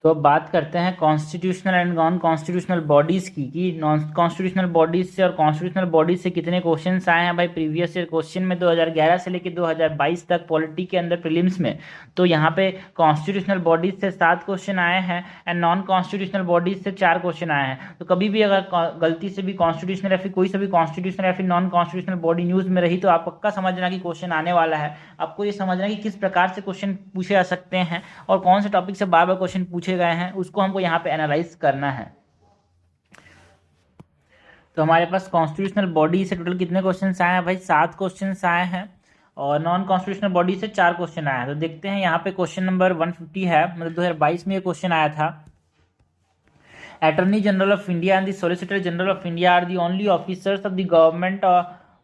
तो अब बात करते हैं constitutional and non constitutional bodies की, कि नॉन कॉन्स्टिट्यूशनल बॉडीज से और कॉन्स्टिट्यूशनल बॉडीज से कितने क्वेश्चंस आए हैं भाई प्रीवियस ईयर क्वेश्चन में 2011 से लेकर 2022 तक पॉलिटी के अंदर प्रीलिम्स में। तो यहाँ पे कॉन्स्टिट्यूशनल बॉडीज से 7 क्वेश्चन आए हैं एंड नॉन कॉन्स्टिट्यूशनल बॉडीज से 4 क्वेश्चन आए हैं। तो कभी भी अगर गलती से भी कॉन्स्टिट्यूशनल या फिर कोई सा भी कॉन्स्टिट्यूशनल या फिर नॉन कॉन्स्टिट्यूशनल बॉडी न्यूज में रही तो आप पक्का समझना कि क्वेश्चन आने वाला है। आपको ये समझना कि किस प्रकार से क्वेश्चन पूछे जा सकते हैं और कौन से टॉपिक से बार बार क्वेश्चन पूछे गए हैं, उसको हमको यहाँ पे एनालाइज करना है। तो हमारे पास कॉन्स्टिट्यूशनल बॉडी से टोटल कितने क्वेश्चन आए हैं भाई? 7 क्वेश्चन आए हैं और नॉन कॉन्स्टिट्यूशनल बॉडी से 4 क्वेश्चन आए हैं। तो देखते हैं यहाँ पे क्वेश्चन नंबर 150 है, मतलब 2022 में ये क्वेश्चन आया था। Attorney General of India and the Solicitor General of India are the only officers of the government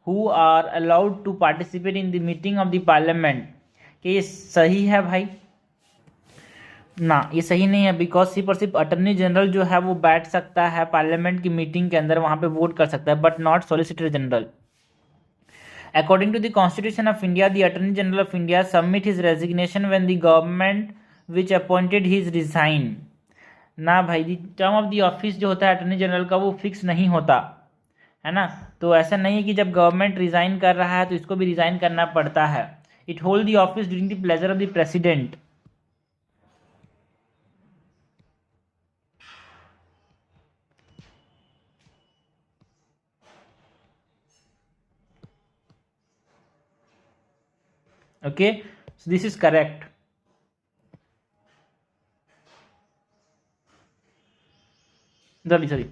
who are allowed to participate in the meeting of the Parliament. क्या ये सही है भाई? ना, ये सही नहीं है, बिकॉज सिर्फ और सिर्फ अटॉर्नी जनरल जो है वो बैठ सकता है पार्लियामेंट की मीटिंग के अंदर, वहां पे वोट कर सकता है, but not Solicitor General. According to the Constitution of India the Attorney General of India submit his resignation when the government which appointed his resign. ना भाई, the term of the office जो होता है Attorney general का वो fix नहीं होता है ना। तो ऐसा नहीं है कि जब गवर्नमेंट रिजाइन कर रहा है तो इसको भी रिजाइन करना पड़ता है। It hold the office during the pleasure of the president. Okay, so this is correct. Sorry,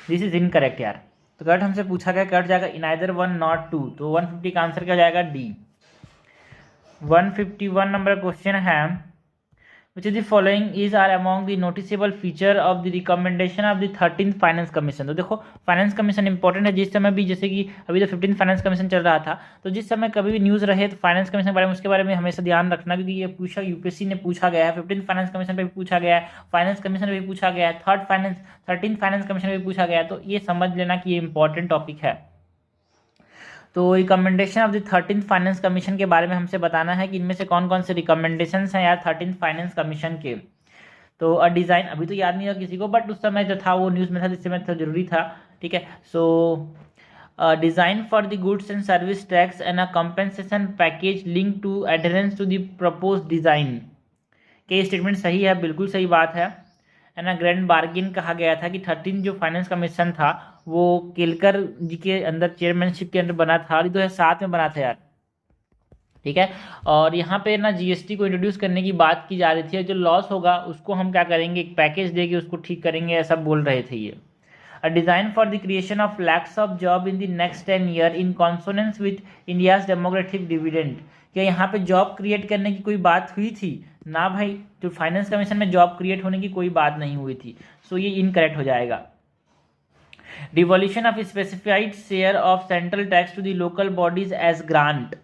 this is incorrect यार। तो करेक्ट हमसे पूछा गया, कट जाएगा इन आइदर 1 नॉट 2, तो 150 का आंसर क्या जाएगा? डी। 151 नंबर क्वेश्चन है, which of the following is are among the noticeable feature of the recommendation of the 13th finance commission. तो देखो फाइनेंस कमीशन इंपॉर्टेंट है। जिस समय भी, जैसे कि अभी तो 15th फाइनेंस कमीशन चल रहा था, तो जिस समय कभी भी न्यूज़ रहे तो फाइनेंस कमीशन के बारे में, उसके बारे में हमेशा ध्यान रखना, क्योंकि ये पूछा यूपीएससी ने पूछा गया है। 15th फाइनेंस कमीशन पे भी पूछा गया है, फाइनेंस कमीशन पे भी पूछा गया है, 13th फाइनेंस कमीशन पे भी पूछा गया है। तो ये समझ लेना कि ये इंपॉर्टेंट टॉपिक है। तो recommendation of the 13th finance commission के बारे में हमसे बताना है कि इनमें से कौन कौन से रिकमेंडेशंस हैं यार 13th फाइनेंस कमीशन के। तो डिज़ाइन अभी तो याद नहीं होगा किसी को, बट उस समय जो था वो न्यूज़ में था, जिस समय तो जरूरी था। ठीक है, so design for the goods and service tax and a compensation package link to adherence to the propose design. क्या ये स्टेटमेंट सही है? बिल्कुल सही बात है ना। ग्रैंड बार्गिन कहा गया था कि 13 जो फाइनेंस कमीशन था वो केलकर जी के अंदर चेयरमैनशिप के अंदर बना था, और 2007 में बना था यार। ठीक है, और यहाँ पे ना जीएसटी को इंट्रोड्यूस करने की बात की जा रही थी, जो लॉस होगा उसको हम क्या करेंगे, एक पैकेज देके उसको ठीक करेंगे, ऐसा बोल रहे थे ये। A design for the creation of lakhs of job in the next 10 year in consonance with India's demographic dividend. क्या यहाँ पे जॉब क्रिएट करने की कोई बात हुई थी? ना भाई, जो फाइनेंस कमीशन में जॉब क्रिएट होने की कोई बात नहीं हुई थी। सो ये इनकरेक्ट हो जाएगा। Devolution of specified share of central tax to the local bodies as grant.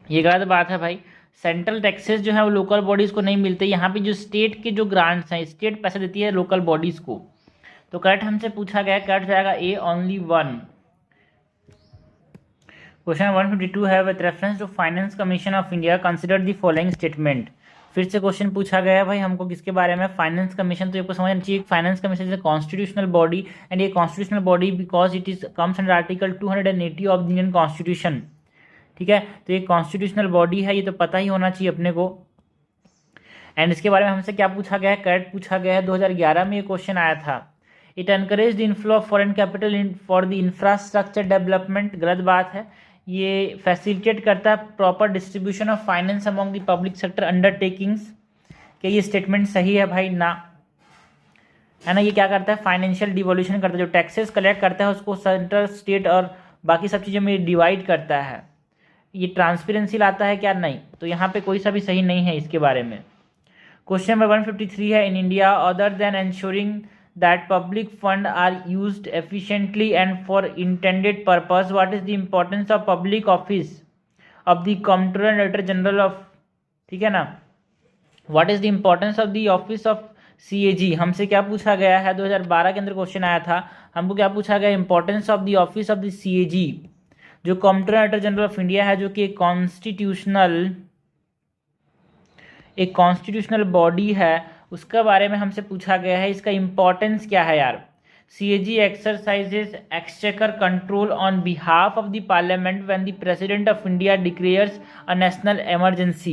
ये गलत बात है भाई। सेंट्रल टैक्सेस जो है वो लोकल बॉडीज को नहीं मिलते। यहाँ पे जो स्टेट के जो ग्रांट्स हैं, स्टेट पैसे देती है लोकल बॉडीज को। तो करेक्ट हमसे पूछा गया, करेक्ट जाएगा ए ओनली 1। क्वेश्चन 152 है, with reference to Finance Commission of India consider the following statement. फिर से क्वेश्चन पूछा गया है भाई हमको किसके बारे में? Finance commission. तो आपको समझना चाहिए finance commission is constitutional body, and ये constitutional body because it is comes under article 280 of the Indian constitution. ठीक है, तो ये कॉन्स्टिट्यूशनल बॉडी है, ये तो पता ही होना चाहिए अपने को। एंड इसके बारे में हमसे क्या पूछा गया है? करेक्ट पूछा गया है, 2011 में ये क्वेश्चन आया था। It encourage the inflow of foreign capital for the infrastructure development. गलत बात है। ये फैसिलिटेट करता है proper distribution of finance among the public sector undertakings. क्या ये स्टेटमेंट सही है भाई? ना, है ना। ये क्या करता है? फाइनेंशियल डिवोल्यूशन करता है। जो टैक्सेस कलेक्ट करता है उसको सेंट्रल, स्टेट और बाकी सब चीज़ों में डिवाइड करता है। ये ट्रांसपेरेंसी लाता है क्या? नहीं। तो यहाँ पे कोई सा भी सही नहीं है इसके बारे में। क्वेश्चन नंबर 153 है, in India other than ensuring that public fund are used efficiently and for intended purpose, what is the importance of public office of the comptroller and auditor general of, ठीक है ना, what is the importance of the office of CAG। हमसे क्या पूछा गया है? 2012 के अंदर क्वेश्चन आया था, हमको क्या पूछा गया? Importance of the office of the CAG, जो comptroller and auditor general of India है, जो कि एक कॉन्स्टिट्यूशनल बॉडी है, उसके बारे में हमसे पूछा गया है, इसका इम्पोर्टेंस क्या है यार। CAG exercises exchequer control on behalf of the parliament when the president of India declares a national emergency।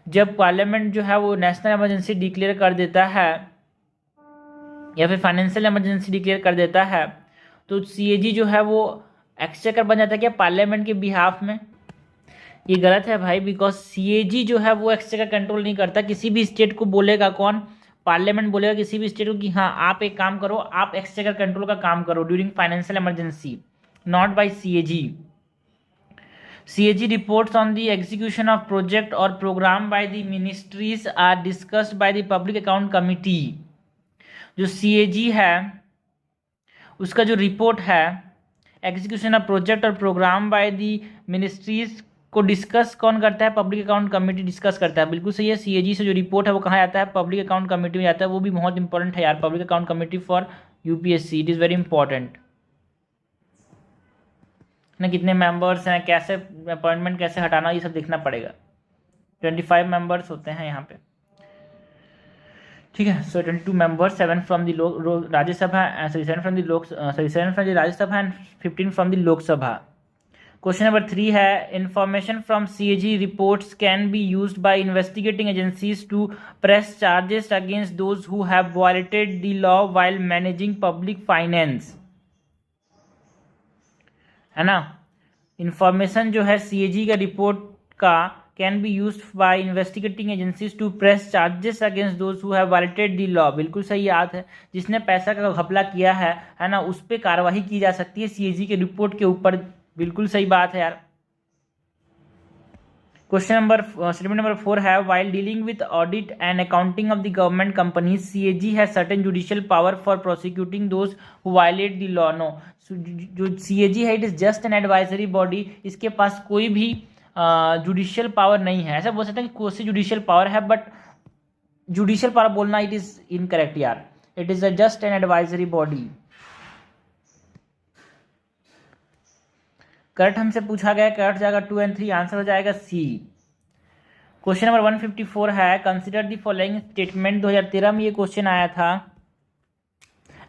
जब पार्लियामेंट जो है वो नेशनल इमरजेंसी डिक्लेयर कर देता है या फिर फाइनेंशियल इमरजेंसी डिक्लेयर कर देता है, तो CAG जो है वो एक्सचेकर बन जाता है क्या पार्लियामेंट के बिहाफ में। ये गलत है भाई, बिकॉज CAG जो है वो एक्सचेकर कंट्रोल नहीं करता। किसी भी स्टेट को बोलेगा कौन, पार्लियामेंट बोलेगा किसी भी स्टेट को कि हाँ आप एक काम करो, आप एक्सचेकर कंट्रोल का काम करो during financial emergency, not by CAG। CAG reports on the execution of project or program by the ministries are discussed by the public account committee। जो CAG है उसका जो रिपोर्ट है एग्जीक्यूशन ऑफ प्रोजेक्ट और programme by the ministries को discuss कौन करता है, पब्लिक अकाउंट कमेटी डिस्कस करता है। बिल्कुल सही है, CAG से जो रिपोर्ट है वो कहाँ आता है, पब्लिक अकाउंट कमेटी में जाता है। वो भी बहुत इंपॉर्टेंट है यार, public account committee for UPSC, it is very important ना। कितने मेंबर्स हैं, कैसे अपॉइंटमेंट कैसे हटाना, ये सब देखना पड़ेगा। 25 मेंबर्स होते हैं यहाँ पे, ठीक है। So 22 members, 7 from the Rajya Sabha, 7 from the Rajya Sabha and 15 from the Lok Sabha. Question number 3 है, information from CAG reports can be used by investigating agencies to press charges against those who have violated the law while managing public finance, है ना। Information जो है CAG का report का can be used by investigating agencies to press charges against those who have violated the law. बिल्कुल सही याद है, जिसने पैसा का घपला किया है ना, उस पर कार्रवाई की जा सकती है CAG के रिपोर्ट के ऊपर। बिल्कुल सही बात है यार। स्टेटमेंट नंबर 4 है, while dealing with audit and accounting of the government companies CAG has certain judicial power for prosecuting those who violate the law. No, जो CAG है it is just an advisory body, इसके पास कोई भी judicial power नहीं है। ऐसा बोल सकते हैं कि कोई सी जुडिशियल पावर है, बट जुडिशियल पावर बोलना इट इज इनकरेक्ट यार, it is just an advisory body. Correct हमसे पूछा गया, करेक्ट जाएगा 2 और 3, आंसर हो जाएगा C। क्वेश्चन नंबर 154 है, कंसिडर द फॉलोइंग स्टेटमेंट। 2013 में ये क्वेश्चन आया था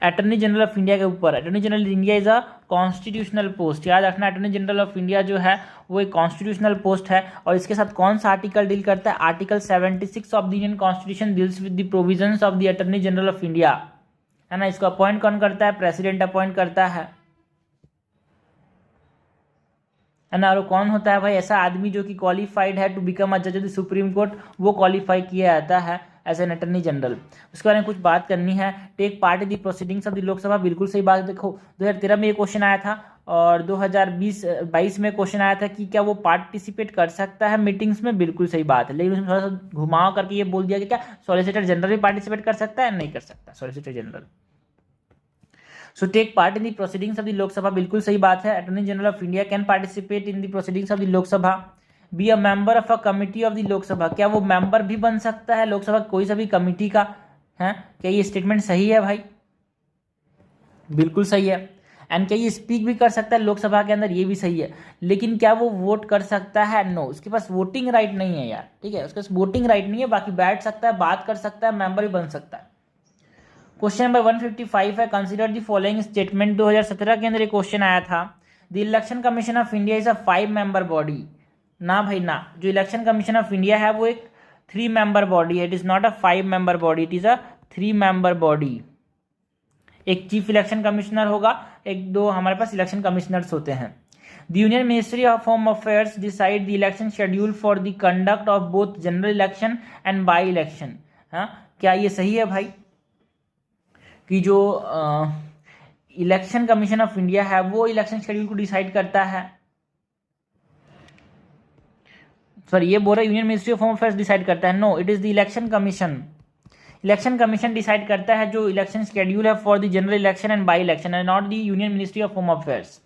अटॉर्नी जनरल ऑफ इंडिया के ऊपर। Attorney general India is a constitutional post, याद रखना। अटॉर्नी जनरल ऑफ इंडिया जो है वो एक कॉन्स्टिट्यूशनल पोस्ट है, और इसके साथ कौन सा आर्टिकल डील करता है, article 76 of the Indian constitution deals with the provisions of the Attorney General of India, है ना। इसको अपॉइंट कौन करता है, प्रेसिडेंट अपॉइंट करता है ना। और कौन होता है भाई, ऐसा आदमी जो कि क्वालिफाइड है टू बिकम अ जज ऑफ द सुप्रीम कोर्ट, वो क्वालिफाई किया जाता है एज एन अटॉर्नी जनरल। उसके बारे में कुछ बात करनी है। Take part in the proceedings of the Lok Sabha, बिल्कुल सही बात। देखो 2013 में ये क्वेश्चन आया था, और 2022 में क्वेश्चन आया था कि क्या वो पार्टिसिपेट कर सकता है मीटिंग्स में, बिल्कुल सही बात है। लेकिन उसमें थोड़ा सा घुमाव करके ये बोल दिया कि क्या सॉलिसिटर जनरल भी पार्टिसिपेट कर सकता है, नहीं कर सकता Solicitor General. So take part in the proceedings of the Lok Sabha, बिल्कुल सही बात है। Attorney General of India can participate in the proceedings of the Lok Sabha. Be a member of a committee of the Lok Sabha, क्या वो मेंबर भी बन सकता है लोकसभा कोई सा भी कमिटी का, है। क्या ये स्टेटमेंट सही है भाई, बिल्कुल सही है। एंड क्या ये स्पीक भी कर सकता है लोकसभा के अंदर, ये भी सही है। लेकिन क्या वो वोट कर सकता है, नो, उसके पास वोटिंग राइट नहीं है यार, ठीक है, उसके पास वोटिंग राइट नहीं है। बाकी बैठ सकता है, बात कर सकता है, मेंबर भी बन सकता है। क्वेश्चन नंबर 155 है, कंसीडर द फॉलोइंग स्टेटमेंट। 2017 के अंदर एक क्वेश्चन आया था, the Election commission of India is a 5 member body. ना भाई ना, जो इलेक्शन कमीशन ऑफ इंडिया है वो एक 3 मेंबर बॉडी है, it is not a 5 member body, it is a 3 member body. एक चीफ इलेक्शन कमिश्नर होगा, एक दो हमारे पास इलेक्शन कमिश्नर्स होते हैं। The Union Ministry of Home Affairs decide the election schedule for the conduct of both general election and by election. हाँ, क्या ये सही है भाई कि जो इलेक्शन कमीशन ऑफ इंडिया है वो इलेक्शन शेड्यूल को डिसाइड करता है। सॉरी, ये बोल रहा है Union Ministry of Home Affairs decide करता है, no, it is the Election Commission. Election Commission decide करता है जो इलेक्शन शेड्यूल है for the general election and by election, and not the Union Ministry of Home Affairs.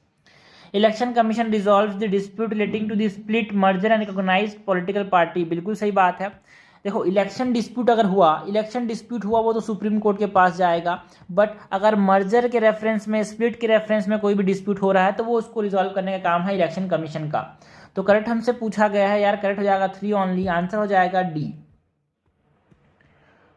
Election Commission resolves the dispute relating to the split merger and recognised political party, बिल्कुल सही बात है। देखो election dispute अगर हुआ, election dispute हुआ वो तो सुप्रीम कोर्ट के पास जाएगा, बट अगर मर्जर के रेफरेंस में, स्प्लिट के रेफरेंस में कोई भी डिस्प्यूट हो रहा है तो वो उसको रिजॉल्व करने का काम है इलेक्शन कमीशन का। तो करेक्ट हमसे पूछा गया है यार, करेक्ट हो जाएगा 3 ओनली, आंसर हो जाएगा D।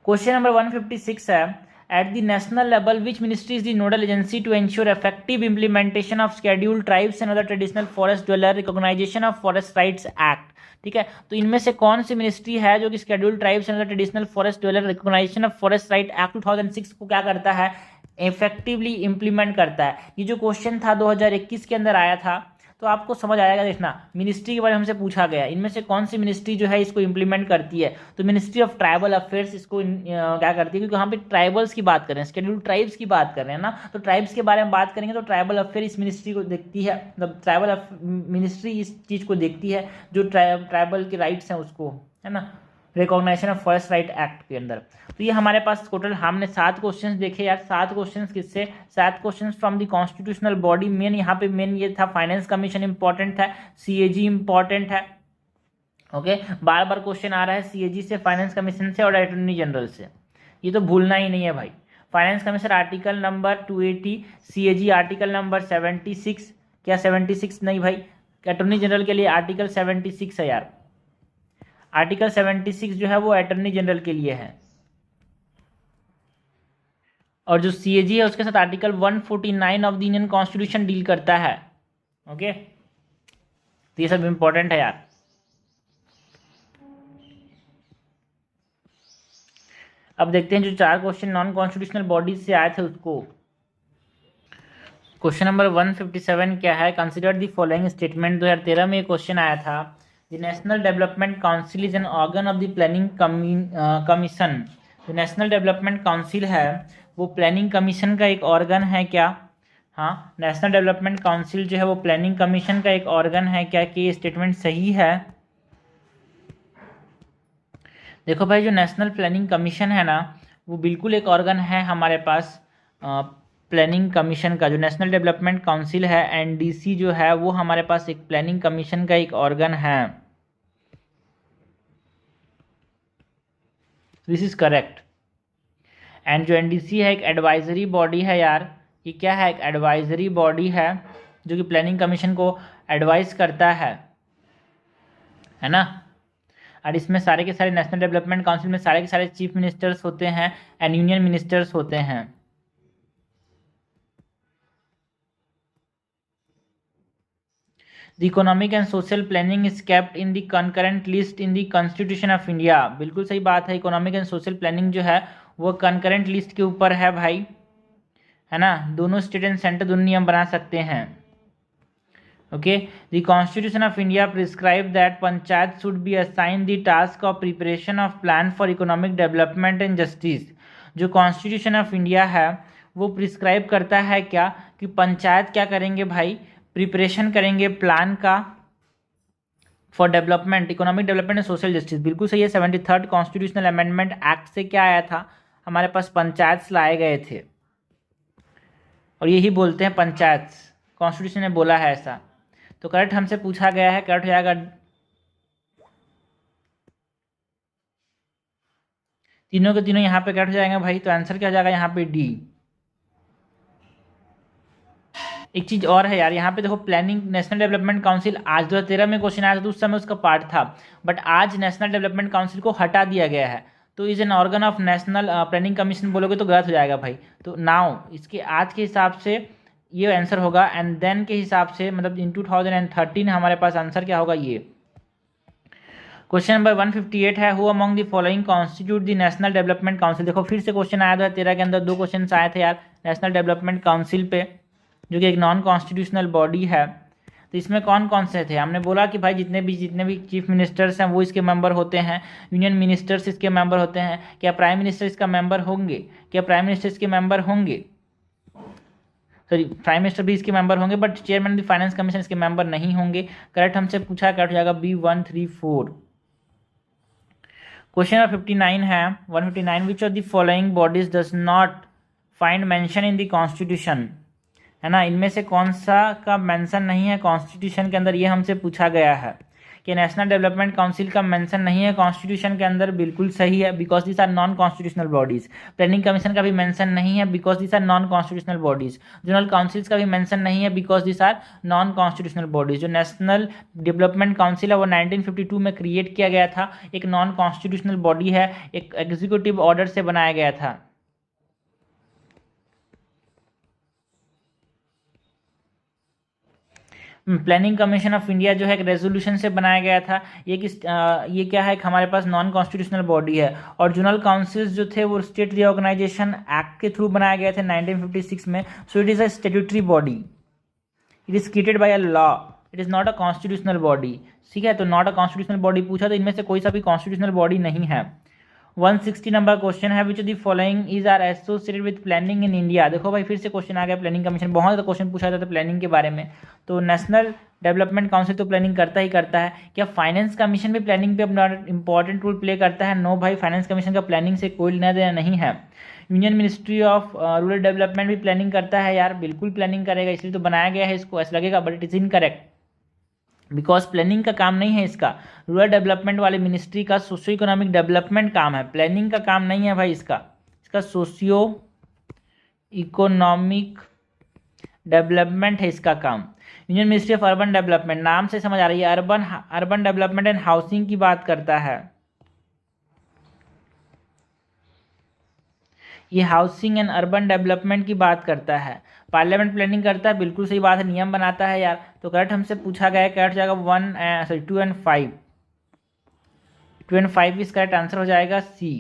क्वेश्चन नंबर 156 है, at the national level which ministry is the nodal agency to ensure effective implementation of Scheduled Tribes and Other Traditional Forest Dweller Recognition of Forest Rights Act. ठीक है, तो इनमें से कौन सी ministry है जो कि Scheduled Tribes and Other Traditional Forest Dweller Recognition of Forest Right Act 2006 को क्या करता है, इफेक्टिवली इंप्लीमेंट करता है। ये जो क्वेश्चन था 2021 के अंदर आया था, तो आपको समझ आएगा। देखना, मिनिस्ट्री के बारे में हमसे पूछा गया, इनमें से कौन सी मिनिस्ट्री जो है इसको इंप्लीमेंट करती है, तो मिनिस्ट्री ऑफ ट्राइबल अफेयर्स इसको क्या करती है, क्योंकि यहाँ पे ट्राइबल्स की बात कर रहे हैं, शेड्यूल्ड ट्राइब्स की बात कर रहे हैं ना, तो ट्राइब्स के बारे में बात करेंगे तो ट्राइबल अफेयर इस मिनिस्ट्री को देखती है, मतलब ट्राइबल मिनिस्ट्री इस चीज़ को देखती है जो ट्राइबल के राइट्स हैं उसको, है ना, Recognition of Forest Right Act के अंदर। तो ये हमारे पास टोटल हमने 7 क्वेश्चंस देखे यार। 7 क्वेश्चंस किससे, 7 questions from the constitutional body. Main यहाँ पे मेन ये था, फाइनेंस कमीशन इंपॉर्टेंट था, सीएजी इंपॉर्टेंट है। ओके, बार बार क्वेश्चन आ रहा है सीएजी से, फाइनेंस कमीशन से और अटॉर्नी जनरल से, ये तो भूलना ही नहीं है भाई। Finance commission article number 280, CAG article number 76, क्या 76 नहीं भाई, अटॉर्नी जनरल के लिए आर्टिकल 76 है यार। आर्टिकल 76 जो है वो अटॉर्नी जनरल के लिए है, और जो सीएजी है उसके साथ article 149 of the Indian constitution deal करता है। ओके, तो ये सब इंपॉर्टेंट है यार। अब देखते हैं जो 4 क्वेश्चन नॉन कॉन्स्टिट्यूशनल बॉडीज से आए थे उसको। क्वेश्चन नंबर 157 क्या है, कंसिडर द फॉलोइंग स्टेटमेंट। 2013 में क्वेश्चन आया था, the national development council is an organ of the planning commission. जो नेशनल डेवलपमेंट काउंसिल है वो प्लानिंग कमीशन का एक ऑर्गन है क्या? हाँ, नेशनल डेवलपमेंट काउंसिल जो है वो प्लानिंग कमीशन का एक ऑर्गन है क्या? कि ये स्टेटमेंट सही है? देखो भाई, जो नेशनल प्लानिंग कमीशन है ना, वो बिल्कुल एक ऑर्गन है हमारे पास प्लानिंग कमीशन का। जो नेशनल डेवलपमेंट काउंसिल है एनडीसी जो है वो हमारे पास एक प्लानिंग कमीशन का एक ऑर्गन है। This is correct. एंड जो एनडीसी है एक एडवाइजरी बॉडी है यार। ये क्या है? एक एडवाइजरी बॉडी है जो कि प्लानिंग कमीशन को एडवाइस करता है ना। और इसमें सारे के सारे नेशनल डेवलपमेंट काउंसिल में सारे के सारे चीफ मिनिस्टर्स होते हैं एंड यूनियन मिनिस्टर्स होते हैं। The economic and social planning is kept in the concurrent list in the Constitution of India. बिल्कुल सही बात है। इकोनॉमिक एंड सोशल प्लानिंग जो है वो कंकरेंट लिस्ट के ऊपर है भाई, है ना। दोनों स्टेट एंड सेंटर दोनों नियम बना सकते हैं। Okay, the Constitution of India prescribe that panchayat should be assign the task of preparation of plan for economic development and justice. जो कॉन्स्टिट्यूशन ऑफ इंडिया है वो प्रिस्क्राइब करता है क्या कि पंचायत क्या करेंगे भाई? प्रिपरेशन करेंगे प्लान का for development, economic development and social justice. बिल्कुल सही है। 73rd कॉन्स्टिट्यूशनल अमेंडमेंट एक्ट से क्या आया था? हमारे पास पंचायत लाए गए थे और यही बोलते हैं पंचायत, कॉन्स्टिट्यूशन ने बोला है ऐसा। तो करेक्ट हमसे पूछा गया है, करेक्ट हो जाएगा तीनों के तीनों यहाँ पे करेक्ट हो जाएंगे भाई। तो आंसर क्या हो जाएगा यहाँ पे? डी। एक चीज़ और है यार, यहाँ पे देखो, प्लानिंग नेशनल डेवलपमेंट काउंसिल आज 2013 में क्वेश्चन आया था तो उस समय उसका पार्ट था, बट आज नेशनल डेवलपमेंट काउंसिल को हटा दिया गया है। तो is an organ of national planning commission बोलोगे तो गलत हो जाएगा भाई। तो नाउ इसके आज के हिसाब से ये आंसर होगा, एंड देन के हिसाब से मतलब इन 2013 हमारे पास आंसर क्या होगा? ये। क्वेश्चन नंबर 158 है, who among the following constitute the national development council. देखो फिर से क्वेश्चन आया 2013 के अंदर, 2 क्वेश्चन आए थे यार नेशनल डेवलपमेंट काउंसिल पे, जो कि एक नॉन कॉन्स्टिट्यूशनल बॉडी है। तो इसमें कौन कौन से थे? हमने बोला कि भाई जितने भी चीफ मिनिस्टर्स हैं वो इसके मेंबर होते हैं, यूनियन मिनिस्टर्स इसके मेंबर होते हैं। क्या प्राइम मिनिस्टर इसका मेंबर होंगे? क्या प्राइम मिनिस्टर इसके मेंबर होंगे? सॉरी, प्राइम मिनिस्टर भी इसके मेंबर होंगे, but chairman of finance commission इसके मेंबर नहीं होंगे। करेक्ट हमसे पूछा, करेक्ट हो जाएगा B134। क्वेश्चन नंबर 59 है, 159, विच of the following bodies does not find mention in the constitution, है ना। इनमें से कौन सा का मेंशन नहीं है कॉन्स्टिट्यूशन के अंदर? ये हमसे पूछा गया है। कि नेशनल डेवलपमेंट काउंसिल का मेंशन नहीं है कॉन्स्टिट्यूशन के अंदर, बिल्कुल सही है, because this are non constitutional bodies. Planning commission का भी मेंशन नहीं है because this are non constitutional bodies. General councils का भी मेंशन नहीं है because this are non constitutional bodies. जो नेशनल डेवलपमेंट काउंसिल है वो 1952 में क्रिएट किया गया था, एक नॉन कॉन्स्टिट्यूशनल बॉडी है, एक एग्जीक्यूटिव ऑर्डर से बनाया गया था। प्लानिंग कमीशन ऑफ इंडिया जो है एक रेजोल्यूशन से बनाया गया था। ये क्या है, हमारे पास नॉन कॉन्स्टिट्यूशनल बॉडी है। और जोनल काउंसिल्स जो थे वो स्टेट रिऑर्गेनाइजेशन एक्ट के थ्रू बनाया गया था 1956 में। So it is a statutory body, it is created by a law, it is not a constitutional body. ठीक है, तो नॉट अ कॉन्स्टिट्यूशनल बॉडी पूछा तो इनमें से कोई सा भी कॉन्स्टिट्यूशनल बॉडी नहीं है। 160 नंबर क्वेश्चन है, which of the following is are associated with planning in India. देखो भाई फिर से क्वेश्चन आ गया प्लानिंग कमीशन, बहुत ज़्यादा क्वेश्चन पूछा जाता है प्लानिंग के बारे में। तो नेशनल डेवलपमेंट काउंसिल तो प्लानिंग करता ही करता है। क्या फाइनेंस कमीशन भी प्लानिंग पे अपना इंपॉर्टेंट रोल प्ले करता है? नो भाई, फाइनेंस कमीशन का प्लानिंग से कोई लेना देना नहीं है। Union Ministry of rural development भी प्लानिंग करता है यार, बिल्कुल प्लानिंग करेगा, इसलिए तो बनाया गया है इसको, ऐसा लगेगा but it is incorrect because planning का काम नहीं है इसका। रूरल डेवलपमेंट वाले मिनिस्ट्री का सोशियो इकोनॉमिक डेवलपमेंट काम है, प्लानिंग का काम नहीं है भाई इसका सोशियो इकोनॉमिक डेवलपमेंट है इसका काम। Union Ministry of urban development, नाम से समझ आ रही है, अर्बन डेवलपमेंट एंड हाउसिंग की बात करता है, ये हाउसिंग एंड अर्बन डेवलपमेंट की बात करता है। पार्लियामेंट प्लानिंग करता है, बिल्कुल सही बात है, नियम बनाता है यार। तो करेक्ट हमसे पूछा गया है, करेक्ट जाएगा 2 and 5, 2 and 5 इस करेक्ट आंसर हो जाएगा सी।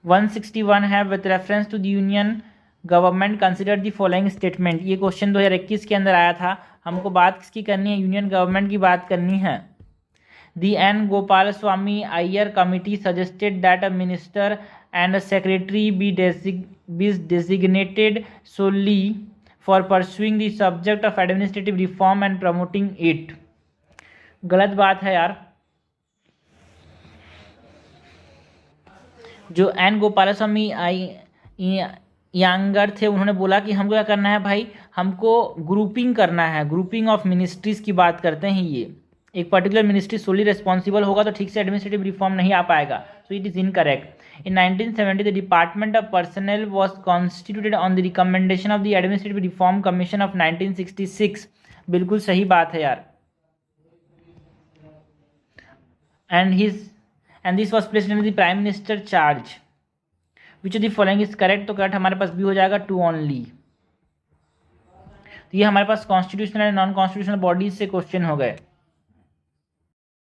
161 है, with reference to the union government consider the following statement. ये क्वेश्चन 2021 के अंदर आया था। हमको बात किसकी करनी है? यूनियन गवर्नमेंट की बात करनी है। The N. Gopalswamy Iyer committee suggested that a minister and a secretary be designated solely for pursuing the subject of administrative reform and promoting it. गलत बात है यार। जो एन गोपालस्वामी यांगर थे उन्होंने बोला कि हमको क्या करना है भाई, हमको ग्रुपिंग करना है, ग्रुपिंग ऑफ मिनिस्ट्रीज की बात करते हैं। ये एक पर्टिकुलर मिनिस्ट्री सोली रिस्पॉन्सिबल होगा तो ठीक से एडमिनिस्ट्रेटिव रिफॉर्म नहीं आ पाएगा, so it is incorrect. In 1970 the department of personal was constituted on the recommendation of the administrative reform commission of 1966, बिल्कुल सही बात है यार। And this was placed in the prime minister charge, which of the following is correct. तो correct हमारे पास भी हो जाएगा 2 ओनली। तो ये हमारे पास constitutional and non constitutional bodies से क्वेश्चन हो गए।